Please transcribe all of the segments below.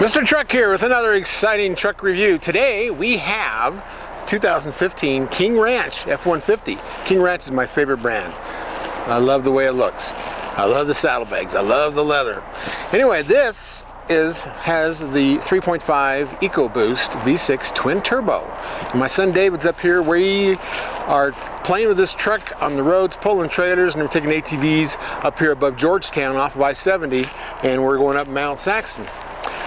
Mr. Truck here with another exciting truck review. Today we have 2015 King Ranch F150. King Ranch is my favorite brand. I love the way it looks. I love the saddlebags. I love the leather. Anyway, this has the 3.5 EcoBoost V6 twin turbo. And my son David's up here. We are playing with this truck on the roads, pulling trailers, and we're taking ATVs up here above Georgetown off of I-70, and we're going up Mount Saxon.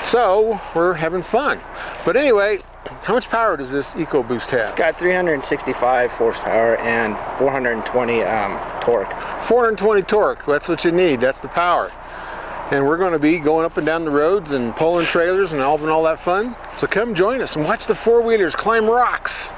So we're having fun. But anyway, how much power does this EcoBoost have? It's got 365 horsepower and 420 torque. 420 torque, that's what you need, that's the power. And we're going to be going up and down the roads and pulling trailers and all that fun. So come join us and watch the four-wheelers climb rocks.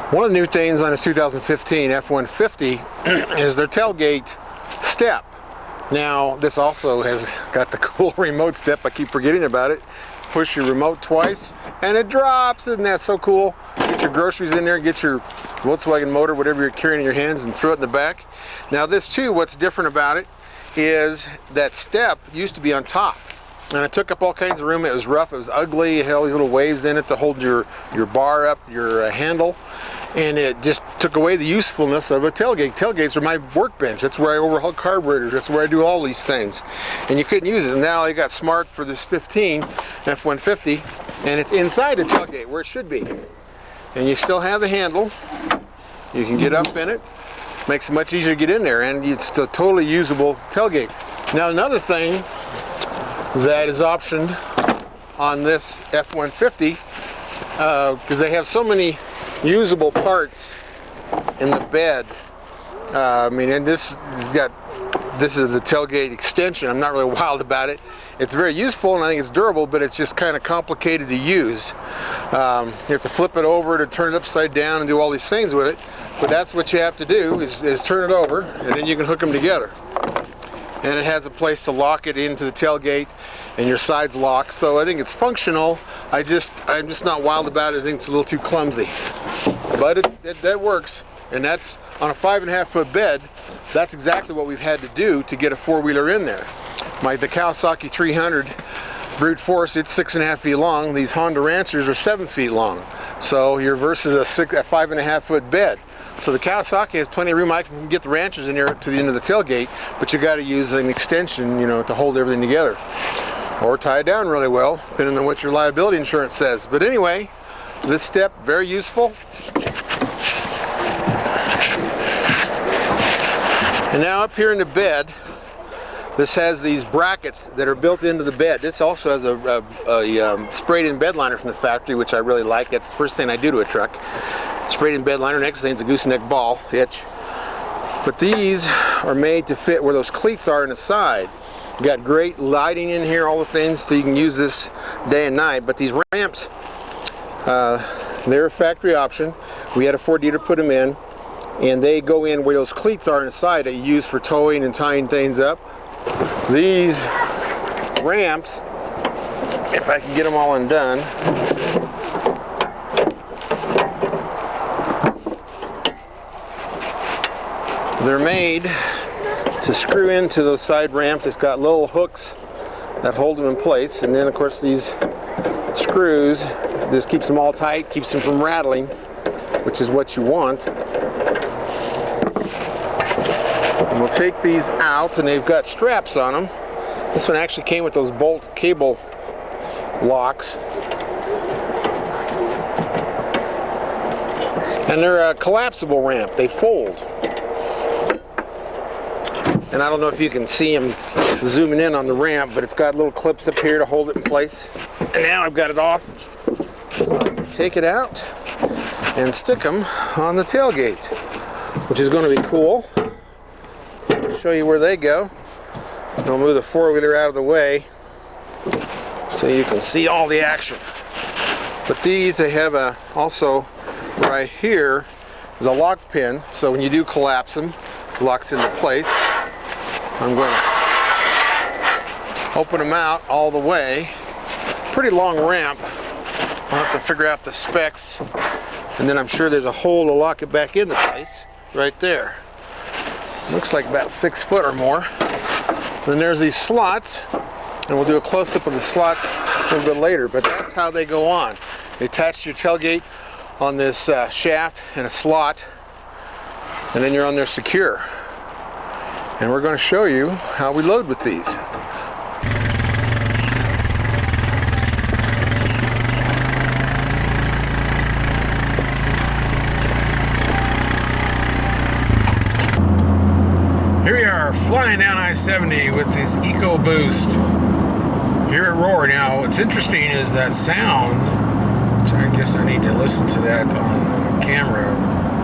One of the new things on this 2015 F150 is their tailgate step. Now, this also has got the cool remote step. I keep forgetting about it. Push your remote twice and it drops. Isn't that so cool? Get your groceries in there, get your Volkswagen motor, whatever you're carrying in your hands, and throw it in the back. Now this too, what's different about it is that step used to be on top. And it took up all kinds of room. It was rough, it was ugly, it had all these little waves in it to hold your bar up, your handle. And it just took away the usefulness of a tailgate. Tailgates are my workbench. That's where I overhaul carburetors. That's where I do all these things. And you couldn't use it. And now they got smart for this 15 F150, and it's inside the tailgate where it should be. And you still have the handle. You can get up in it. Makes it much easier to get in there, and it's a totally usable tailgate. Now another thing that is optioned on this F150, because they have so many usable parts in the bed. And this is the tailgate extension. I'm not really wild about it. It's very useful and I think it's durable, but it's just kind of complicated to use. You have to flip it over to turn it upside down and do all these things with it. But that's what you have to do is turn it over, and then you can hook them together. And it has a place to lock it into the tailgate, and your sides lock. So I think it's functional. I'm just not wild about it. I think it's a little too clumsy. But that works. And that's on a 5.5 foot bed. That's exactly what we've had to do to get a four-wheeler in there. The Kawasaki 300 brute force, it's 6.5 feet long. These Honda Ranchers are 7 feet long. So your versus a 5.5 foot bed. So the Kawasaki has plenty of room. I can get the Ranchers in there to the end of the tailgate, but you got to use an extension, to hold everything together, or tie it down really well, depending on what your liability insurance says. But anyway, this step, very useful. And now up here in the bed, this has these brackets that are built into the bed. This also has a sprayed-in bed liner from the factory, which I really like. That's the first thing I do to a truck. Sprayed-in bed liner. Next thing is a gooseneck ball hitch. But these are made to fit where those cleats are in the side. You got great lighting in here, all the things, so you can use this day and night. But these ramps, they're a factory option. We had a Ford dealer put them in, and they go in where those cleats are in the side that you use for towing and tying things up. These ramps, if I can get them all undone, they're made to screw into those side ramps. It's got little hooks that hold them in place, and then of course these screws, this keeps them all tight, keeps them from rattling, which is what you want. And we'll take these out, and they've got straps on them. This one actually came with those bolt cable locks. And they're a collapsible ramp. They fold. And I don't know if you can see them zooming in on the ramp, but it's got little clips up here to hold it in place. And now I've got it off. So I can take it out and stick them on the tailgate, which is going to be cool. I'll show you where they go. I'll move the four-wheeler out of the way so you can see all the action. But these, they have also right here is a lock pin, so when you do collapse them, it locks into place. I'm going to open them out all the way. Pretty long ramp. I'll have to figure out the specs, and then I'm sure there's a hole to lock it back into place right there. Looks like about 6 foot or more. Then there's these slots, and we'll do a close-up of the slots a little bit later, but that's how they go on. They attach to your tailgate on this shaft and a slot, and then you're on there secure. And we're going to show you how we load with these. Here we are flying down I-70 with this EcoBoost here at Roar. Now, what's interesting is that sound, which I guess I need to listen to that on camera.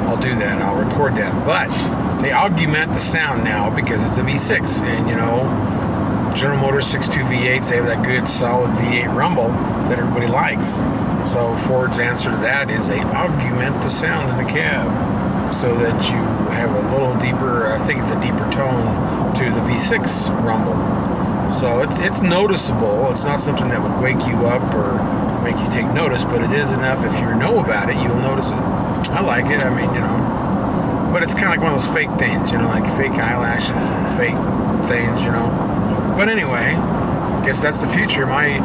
I'll do that and I'll record that. But they augment the sound now because it's a V6, and you know, General Motors 6.2 V8s, they have that good solid V8 rumble that everybody likes. So Ford's answer to that is they augment the sound in the cab so that you have a little deeper, I think it's a deeper tone to the V6 rumble. So it's noticeable. It's not something that would wake you up or make you take notice, but it is enough. If you know about it, you'll notice it. I like it. I mean, you know, but it's kind of like one of those fake things, you know, like fake eyelashes and fake things, you know. But anyway, I guess that's the future. I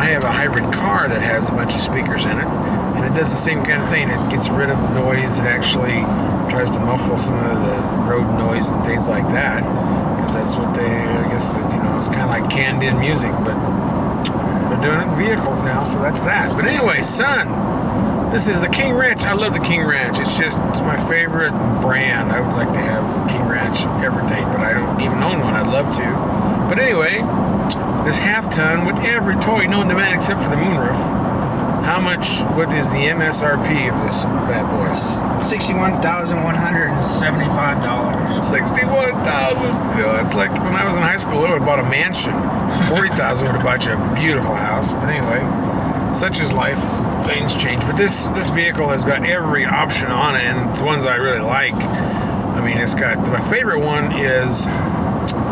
have a hybrid car that has a bunch of speakers in it, and it does the same kind of thing. It gets rid of noise. It actually tries to muffle some of the road noise and things like that, because that's what they, I guess, you know, it's kind of like canned-in music, but they're doing it in vehicles now, so that's that. But anyway, son, this is the King Ranch. I love the King Ranch. It's my favorite brand. I would like to have King Ranch everything, but I don't even own one. I'd love to. But anyway, this half-ton with every toy known to man except for the moonroof. How much, what is the MSRP of this bad boy? $61,175. $61,000. You know, it's like when I was in high school, I would have bought a mansion. $40,000 would have bought you a beautiful house. But anyway, such is life. Things change. But this vehicle has got every option on it, and the ones I really like. I mean, it's got, my favorite one is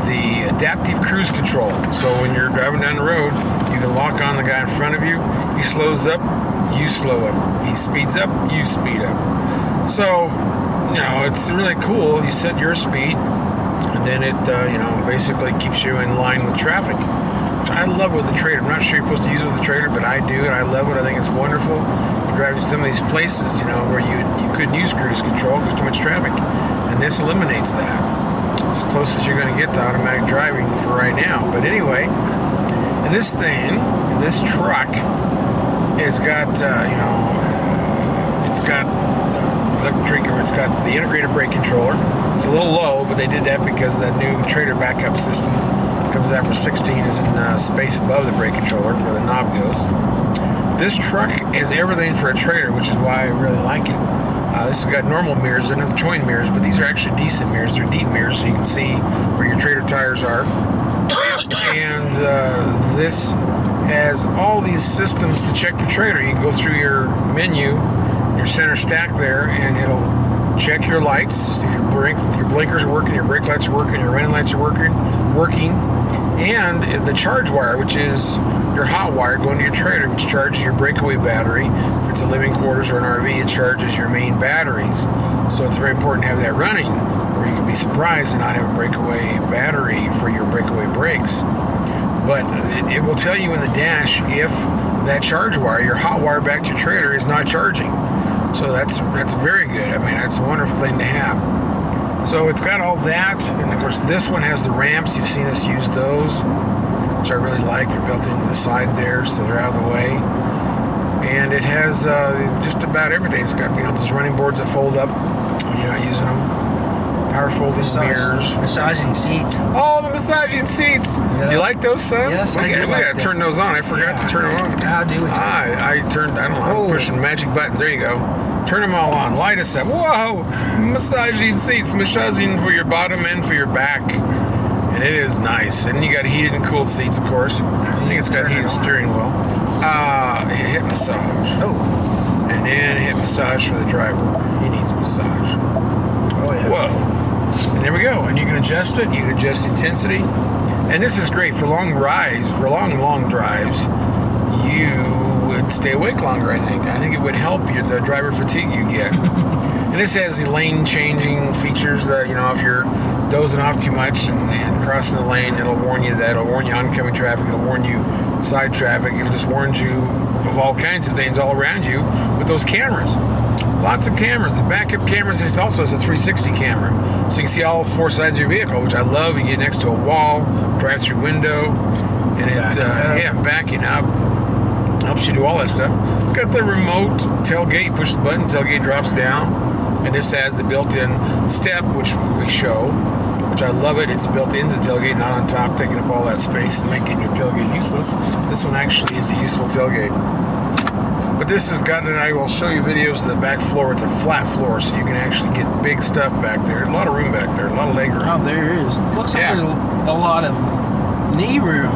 the adaptive cruise control. So when you're driving down the road, you can lock on the guy in front of you. He slows up, you slow up. He speeds up, you speed up. So, you know, it's really cool. You set your speed, and then it, you know, basically keeps you in line with traffic, which I love with the trailer. I'm not sure you're supposed to use it with the trailer, but I do, and I love it. I think it's wonderful. You drive to some of these places, you know, where you couldn't use cruise control because too much traffic, and this eliminates that. As close as you're going to get to automatic driving for right now. But anyway, and this thing, this truck, it's got, you know, it's got the electric, or it's got the integrated brake controller. It's a little low, but they did that because that new trailer backup system comes out for 16 is in space above the brake controller where the knob goes. This truck has everything for a trailer, which is why I really like it. This has got normal mirrors, they're not joint mirrors, but these are actually decent mirrors. They're deep mirrors, so you can see where your trailer tires are. And this has all these systems to check your trailer. You can go through your menu, your center stack there, and it'll check your lights, see if your blinkers are working, your brake lights are working, your running lights are working, and the charge wire, which is your hot wire going to your trailer, which charges your breakaway battery. If it's a living quarters or an RV, it charges your main batteries. So it's very important to have that running, or you can be surprised and not have a breakaway battery for your breakaway brakes. But it will tell you in the dash if that charge wire, your hot wire back to your trailer, is not charging. So that's very good. I mean, that's a wonderful thing to have. So it's got all that, and of course this one has the ramps. You've seen us use those, which I really like. They're built into the side there, so they're out of the way. And it has just about everything. It's got, you know, those running boards that fold up when you're not using them. Power folding mirrors. Massaging seats. Oh, the massaging seats. Yeah. You like those, son? Yes, we gotta turn those on. I forgot to turn them on. How do we? I don't know. I'm pushing magic buttons. There you go. Turn them all on. Light us up. Whoa! Massaging seats. Massaging for your bottom and for your back. And it is nice. And you got heated and cooled seats, of course. I think it's got heated steering wheel. Hip massage. Oh. And then hip massage for the driver. He needs massage. Oh, yeah. Whoa. And there we go. And you can adjust it. You can adjust intensity. And this is great for long rides, for long drives. You would stay awake longer, I think. I think it would help you, the driver fatigue you get. And this has the lane changing features that, you know, if you're dozing off too much and crossing the lane, it'll warn you that. It'll warn you oncoming traffic. It'll warn you side traffic. It'll just warn you of all kinds of things all around you with those cameras. Lots of cameras. The backup cameras, this also has a 360 camera. So you can see all four sides of your vehicle, which I love. You get next to a wall, drive-through window, and backing up. Helps you do all that stuff. It's got the remote tailgate. You push the button, tailgate drops down. And this has the built-in step, which we show, which I love it. It's built into the tailgate, not on top, taking up all that space and making your tailgate useless. This one actually is a useful tailgate. But this has got, and I will show you videos of the back floor. It's a flat floor, so you can actually get big stuff back there. A lot of room back there, a lot of leg room. Oh, there is. Looks like there's a lot of knee room.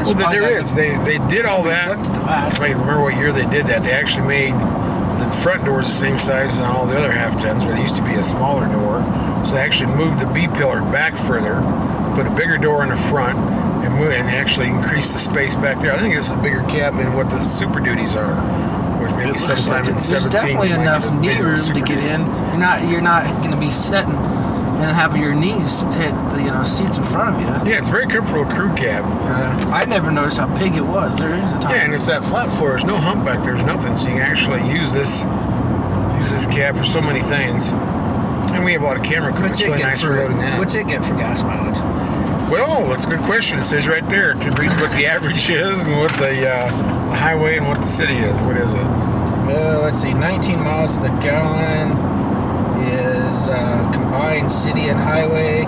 Well, there is. They did all that. I remember what year they did that. They actually made the front doors the same size as all the other half tons, where there used to be a smaller door. So they actually moved the B pillar back further, put a bigger door in the front, and actually increased the space back there. I think this is a bigger cab than what the Super Duties are. Which maybe sometime in 17. There's definitely enough knee room to get in. You're not going to be sitting and have your knees hit the seats in front of you. Yeah, it's very comfortable crew cab. I never noticed how big it was. There is a time. Yeah, and it's that flat floor. There's no hump back there. There's nothing. So you can actually use this cab for so many things. And we have a lot of camera equipment. It's really nice for loading that. What's it get for gas mileage? Well, that's a good question. It says right there to read what the average is and what the highway and what the city is. What is it? Let's see. 19 miles to the gallon is combined city and highway.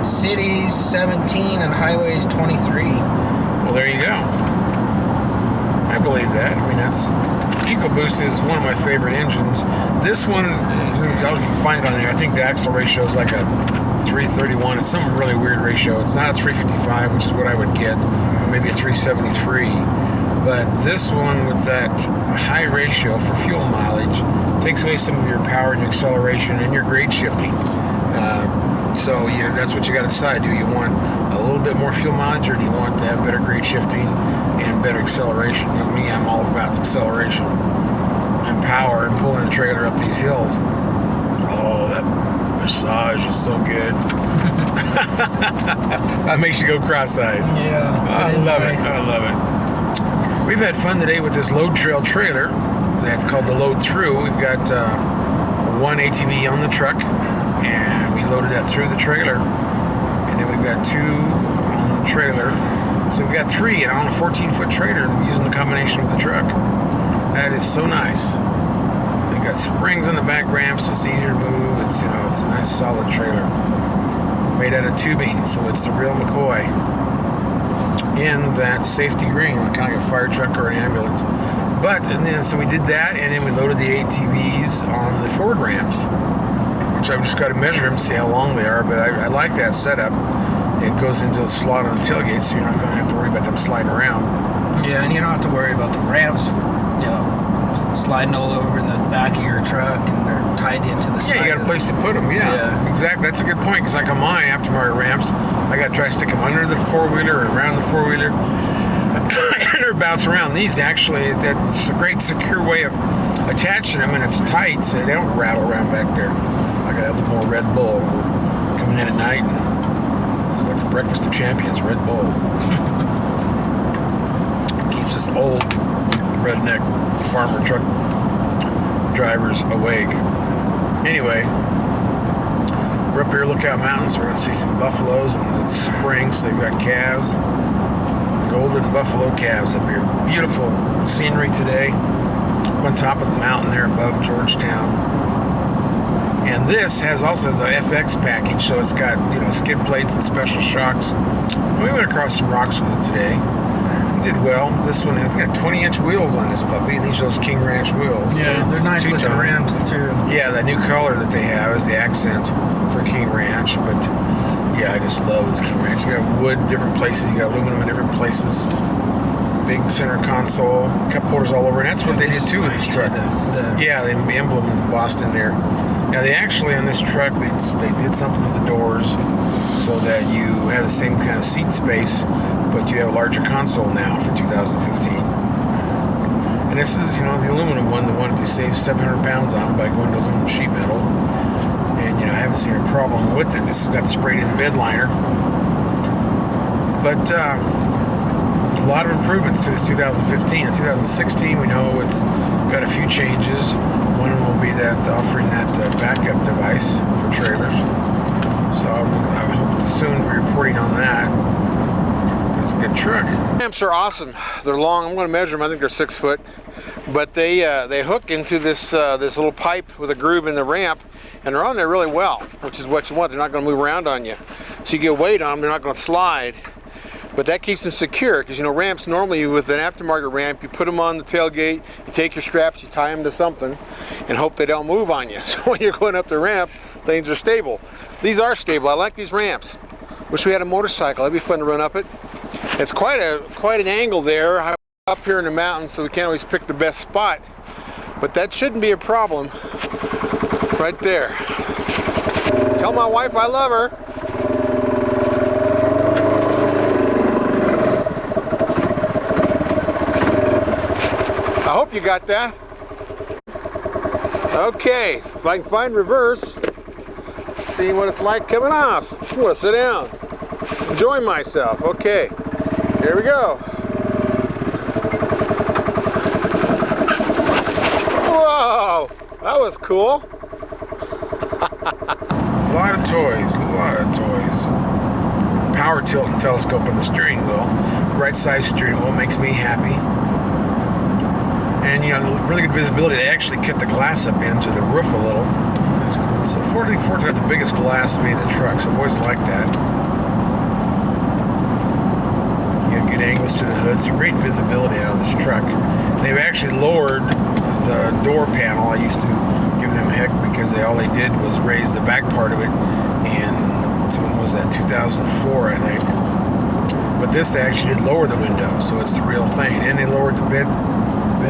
Cities 17 and highways 23. Well, there you go. I believe that. I mean, that's EcoBoost is one of my favorite engines. This one, if you can find it on there, I think the axle ratio is like a 331. It's some really weird ratio. It's not a 355, which is what I would get, or maybe a 373. But this one with that high ratio for fuel mileage takes away some of your power and your acceleration and your grade shifting. So that's what you got to decide. Do you want a little bit more fuel mileage, or do you want to have better grade shifting and better acceleration? With me, I'm all about acceleration and power and pulling the trailer up these hills. Oh, that massage is so good. That makes you go cross-eyed. Yeah, I love it. I love it. We've had fun today with this load trail trailer. That's called the load through. We've got one ATV on the truck, and we loaded that through the trailer. And then we've got two on the trailer. So we've got three on a 14-foot trailer using the combination with the truck. That is so nice. We've got springs on the back ramp, so it's easier to move. It's it's a nice solid trailer. Made out of tubing, so it's the real McCoy. In that safety green, kind of like a fire truck or an ambulance. So we did that, and then we loaded the ATVs on the forward ramps, which I've just got to measure them, see how long they are, but I like that setup. It goes into the slot on the tailgate, so you're not going to have to worry about them sliding around. Yeah, and you don't have to worry about the ramps, sliding all over in the back of your truck, and they're tied into the side. Yeah, you got a place to put them, yeah. Exactly, that's a good point, because like on my aftermarket ramps, I got to try to stick them under the four-wheeler or around the four-wheeler, or bounce around. These actually, that's a great secure way of attaching them, and it's tight, so they don't rattle around back there. I got a little more Red Bull. We're coming in at night, and it's like the breakfast of champions, Red Bull. Keeps us old redneck farmer truck drivers awake. Anyway, we're up here Lookout Mountains. We're going to see some buffaloes and the springs. They've got calves, golden buffalo calves up here. Beautiful scenery today. Up on top of the mountain there above Georgetown. And this has also the FX package, so it's got skid plates and special shocks. We went across some rocks with it today. Did well. This one has got 20-inch wheels on this puppy, and these are those King Ranch wheels. Yeah, they're nice looking rims too. Yeah, that new color that they have is the accent for King Ranch. But yeah, I just love this King Ranch. You got wood different places, you got aluminum in different places. Big center console, cup holders all over, and that's what they did too with this truck. The emblem is embossed in there. Now they actually, on this truck, they did something with the doors so that you have the same kind of seat space, but you have a larger console now for 2015. And this is, you know, the aluminum one, the one that they saved 700 pounds on by going to aluminum sheet metal. And, you know, I haven't seen a problem with it. This has got the sprayed-in bed liner. But a lot of improvements to this 2015. In 2016, we know it's got a few changes. One of them will be that offering that backup device for trailers. So I hope to soon be reporting on that. It's a good truck. Ramps are awesome. They're long. I'm going to measure them. I think they're 6 foot. But they hook into this little pipe with a groove in the ramp, and they're on there really well, which is what you want. They're not going to move around on you. So you get weight on them. They're not going to slide. But that keeps them secure, because, you know, ramps normally with an aftermarket ramp, you put them on the tailgate, you take your straps, you tie them to something, and hope they don't move on you. So when you're going up the ramp, things are stable. These are stable. I like these ramps. Wish we had a motorcycle. That'd be fun to run up it. It's quite an angle there. I'm up here in the mountains, so we can't always pick the best spot. But that shouldn't be a problem. Right there. Tell my wife I love her. I hope you got that. Okay, if I can find reverse, see what it's like coming off. I'm gonna sit down, enjoy myself. Okay, here we go. Whoa, that was cool. A lot of toys, a lot of toys. Power tilt and telescope on the steering wheel. Right side steering wheel makes me happy. And, you know, really good visibility. They actually cut the glass up into the roof a little. So Ford got the biggest glass of any of the trucks. I've always liked that. You get good angles to the hood. So great visibility out of this truck. They've actually lowered the door panel. I used to give them heck because all they did was raise the back part of it. And when was that? 2004, I think. But this, they actually did lower the window, so it's the real thing. And they lowered the bed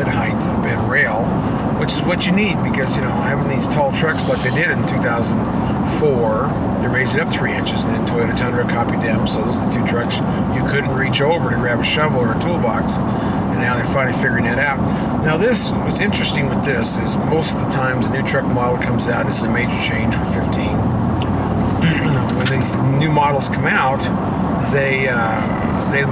height, the bed rail, which is what you need, because, you know, having these tall trucks like they did in 2004, they raised it up 3 inches, and then Toyota Tundra copied them. So those are the two trucks you couldn't reach over to grab a shovel or a toolbox, and now they're finally figuring that out. Now what's interesting with this is most of the times a new truck model comes out, this is a major change for 15. When these new models come out, they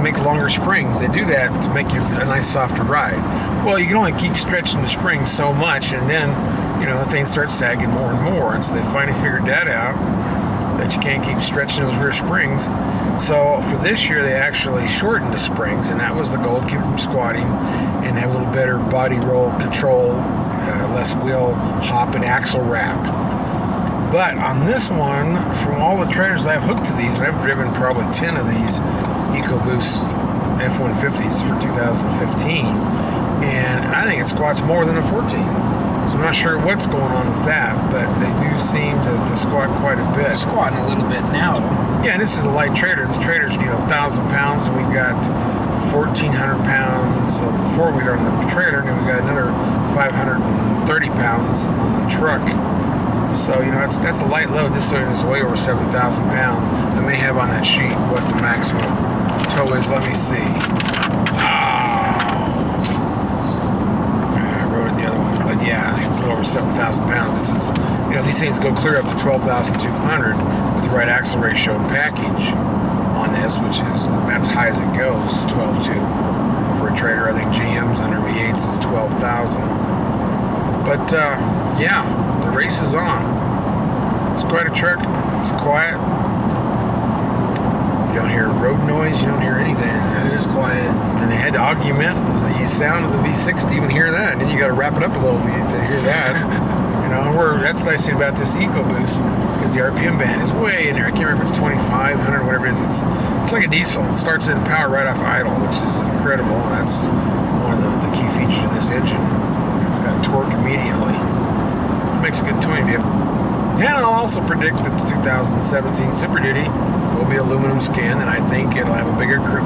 make longer springs. They do that to make you a nice softer ride. Well, you can only keep stretching the springs so much, and then, you know, the thing starts sagging more and more. And so they finally figured that out, that you can't keep stretching those rear springs. So for this year, they actually shortened the springs, and that was the goal, to keep them squatting and have a little better body roll control, less wheel hop and axle wrap. But on this one, from all the trailers I've hooked to these, and I've driven probably 10 of these EcoBoost F150s for 2015, and I think it squats more than a 14. So I'm not sure what's going on with that, but they do seem to squat quite a bit. Squatting a little bit now. Yeah, and this is a light trailer. This trailer's, you know, 1,000 pounds, and we've got 1,400 pounds of four-wheeler on the trailer, and then we've got another 530 pounds on the truck. So, you know, that's a light load. This thing is way over 7,000 pounds. I may have on that sheet what the maximum tow is. Let me see. I wrote it the other one. But yeah, I think it's a little over 7,000 pounds. This is, you know, these things go clear up to 12,200 with the right axle ratio and package on this, which is about as high as it goes, 12.2. For a trailer, I think GM's under V8s is 12,000. But, yeah, the race is on. It's quite a truck. It's quiet. You don't hear road noise. You don't hear anything. It is quiet. And they had to augment the sound of the V6 to even hear that. And then you got to wrap it up a little bit to hear that. You know, that's the nice thing about this EcoBoost, is the RPM band is way in there. I can't remember if it's 2,500, whatever it is. It's like a diesel. It starts in power right off idle, which is incredible. And that's one of the key features of this engine. It's got torque immediately. It makes a good towing vehicle. And I'll also predict that the 2017 Super Duty will be aluminum skin, and I think it'll have a bigger crew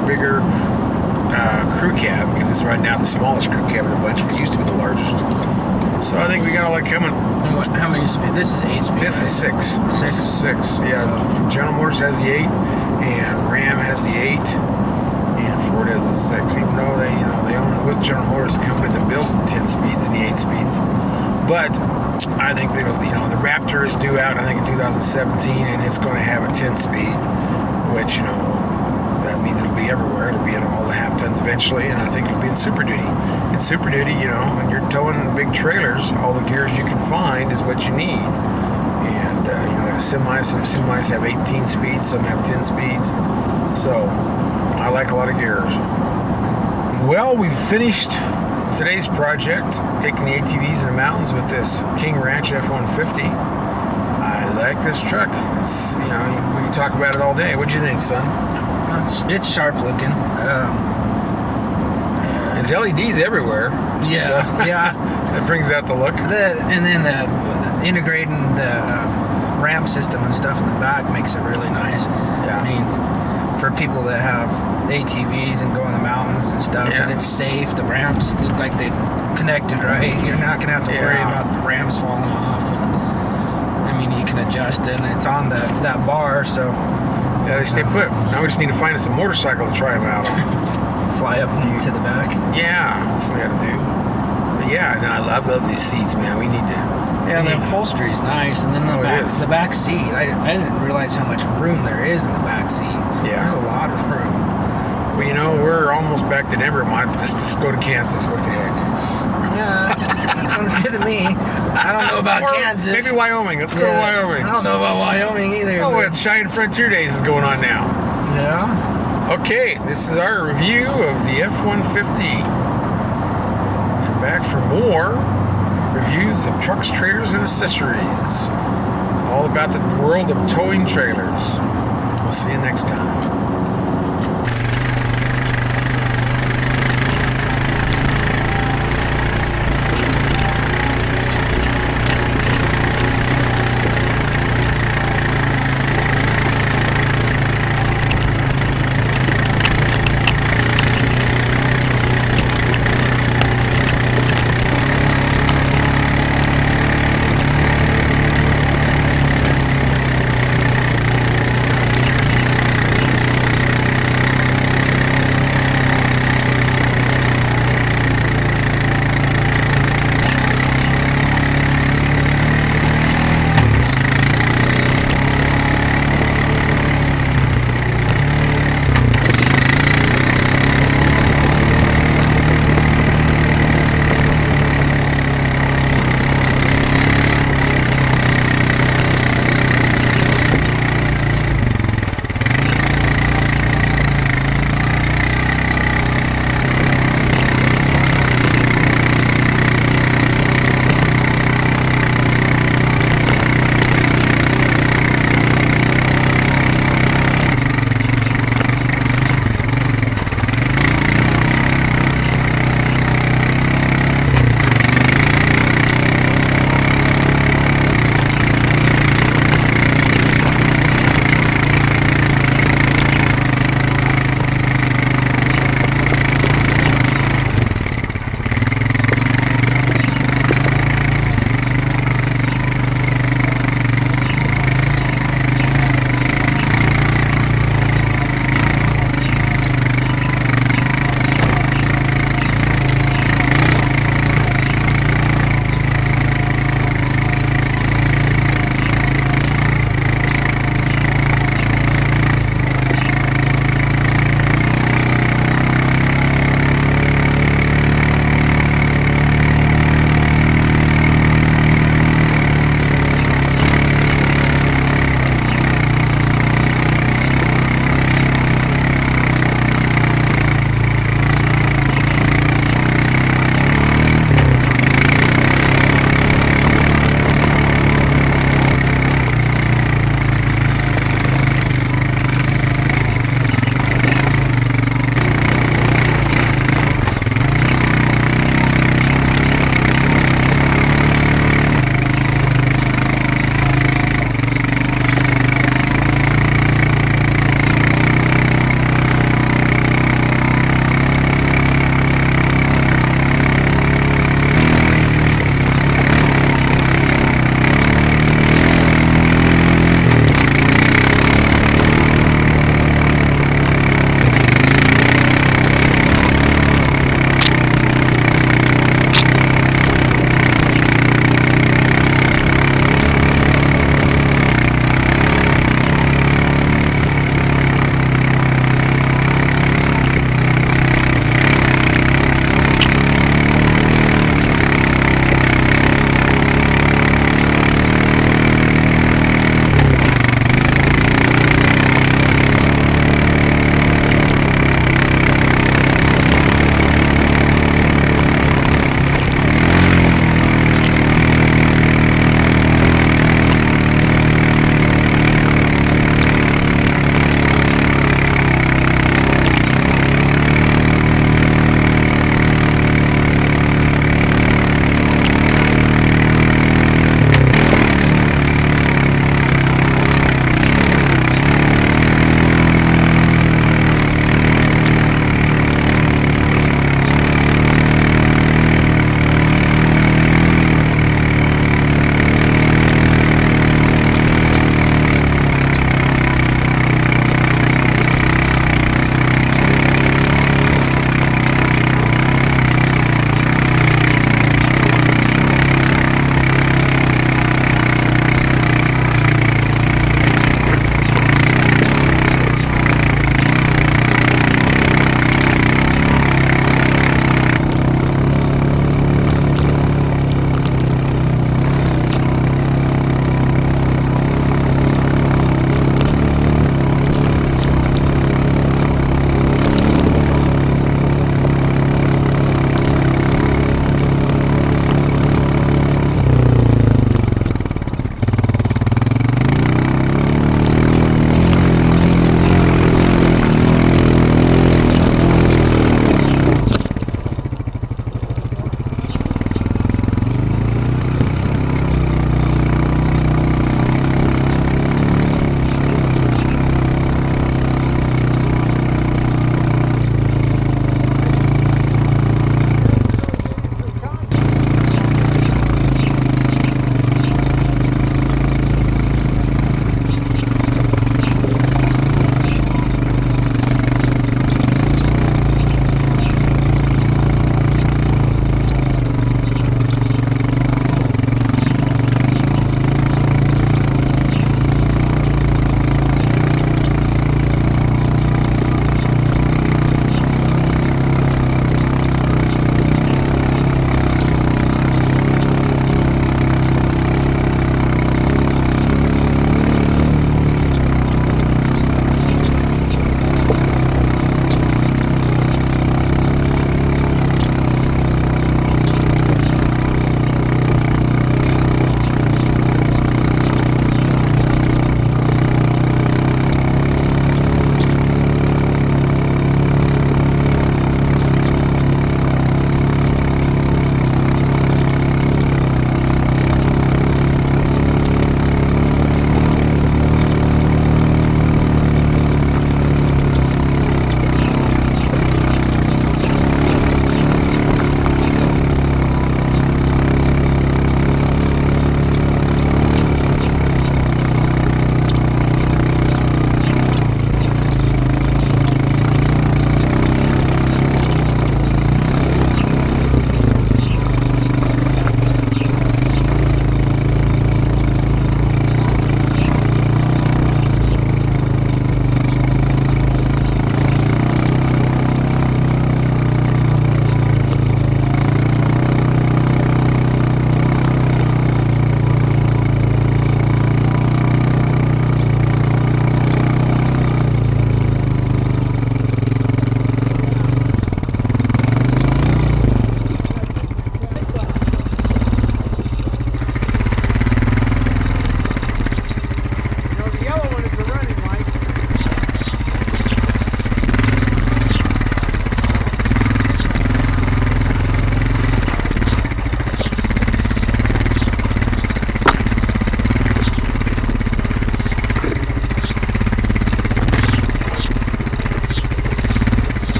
cab, because it's right now the smallest crew cab of the bunch, but it used to be the largest. So I think we got all that coming. And how many speed? This is 8 speed. This is 6. This is 6. Yeah, General Motors has the 8, and Ram has the 8, and Ford has the 6. Even though they own with General Motors a company that builds the 10 speeds and the 8 speeds. But I think the Raptor is due out, I think, in 2017, and it's going to have a 10 speed, which that means it'll be everywhere. It'll be in all the half tons eventually, and I think it'll be in Super Duty. In Super Duty, when you're towing big trailers, all the gears you can find is what you need. And some semis have 18 speeds, some have 10 speeds. So I like a lot of gears. Well, we've finished today's project, taking the ATVs in the mountains with this King Ranch F150. I like this truck. It's we can talk about it all day. What'd you think, son? It's sharp looking. There's LEDs everywhere. Yeah, so yeah. It brings out the look. And then the integrating the ramp system and stuff in the back makes it really nice. Yeah. I mean, for people that have ATVs and go in the mountains and stuff, Yeah. and it's safe. The ramps look like they connected right. You're not gonna have to worry about the ramps falling off. And, I mean, you can adjust it, and it's on that bar, so. Yeah, they stay put. Now we just need to find us a motorcycle to try them out on. Fly up to the back. Yeah, that's what we got to do. But yeah, and I love these seats, man. We need to. Yeah, the upholstery's nice, and then the back seat. I didn't realize how much room there is in the back seat. Yeah. There's a lot of room. Well, we're almost back to Denver. Might just go to Kansas. What the heck? Yeah, that sounds good to me. I don't know about Kansas. Maybe Wyoming. Let's go to Wyoming. I don't know about Wyoming either. Oh, but... it's Cheyenne Frontier Days is going on now. Yeah. Okay, this is our review of the F-150. Come back for more reviews of trucks, trailers, and accessories. All about the world of towing trailers. We'll see you next time.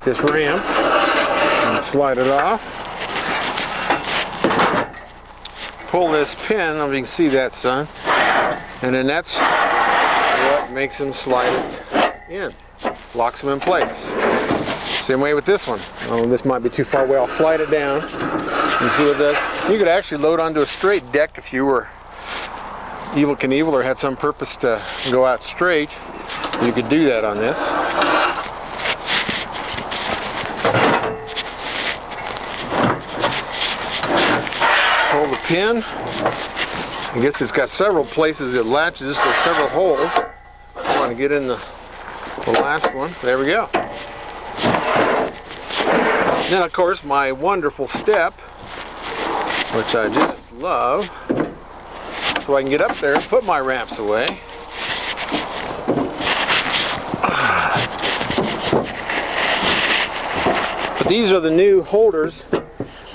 this ramp and slide it off. Pull this pin, I don't know if you can see that, son, and then that's what makes them slide it in, locks them in place. Same way with this one. Oh, this might be too far away. I'll slide it down. You see what it does? You could actually load onto a straight deck if you were Evel Knievel or had some purpose to go out straight. You could do that on this. Pull the pin. I guess it's got several places it latches, so several holes. I want to get in the last one. There we go. Then, of course, my wonderful step, which I just love, so I can get up there and put my ramps away. But these are the new holders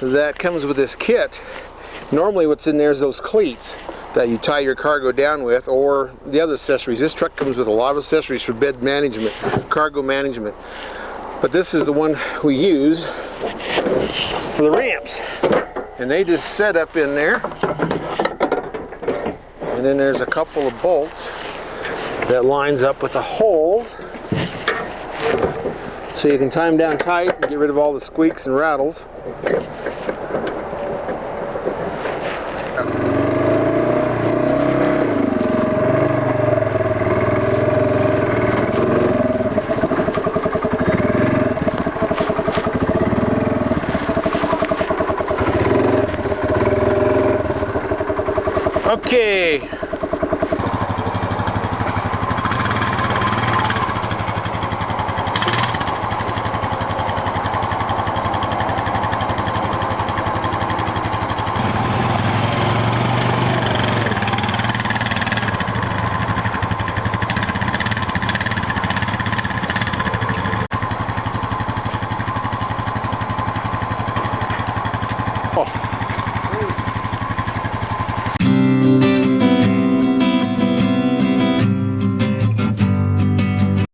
that comes with this kit. Normally what's in there is those cleats that you tie your cargo down with, or the other accessories. This truck comes with a lot of accessories for bed management, cargo management. But this is the one we use for the ramps. And they just set up in there. And then there's a couple of bolts that lines up with the holes. So you can tie them down tight and get rid of all the squeaks and rattles. Okay,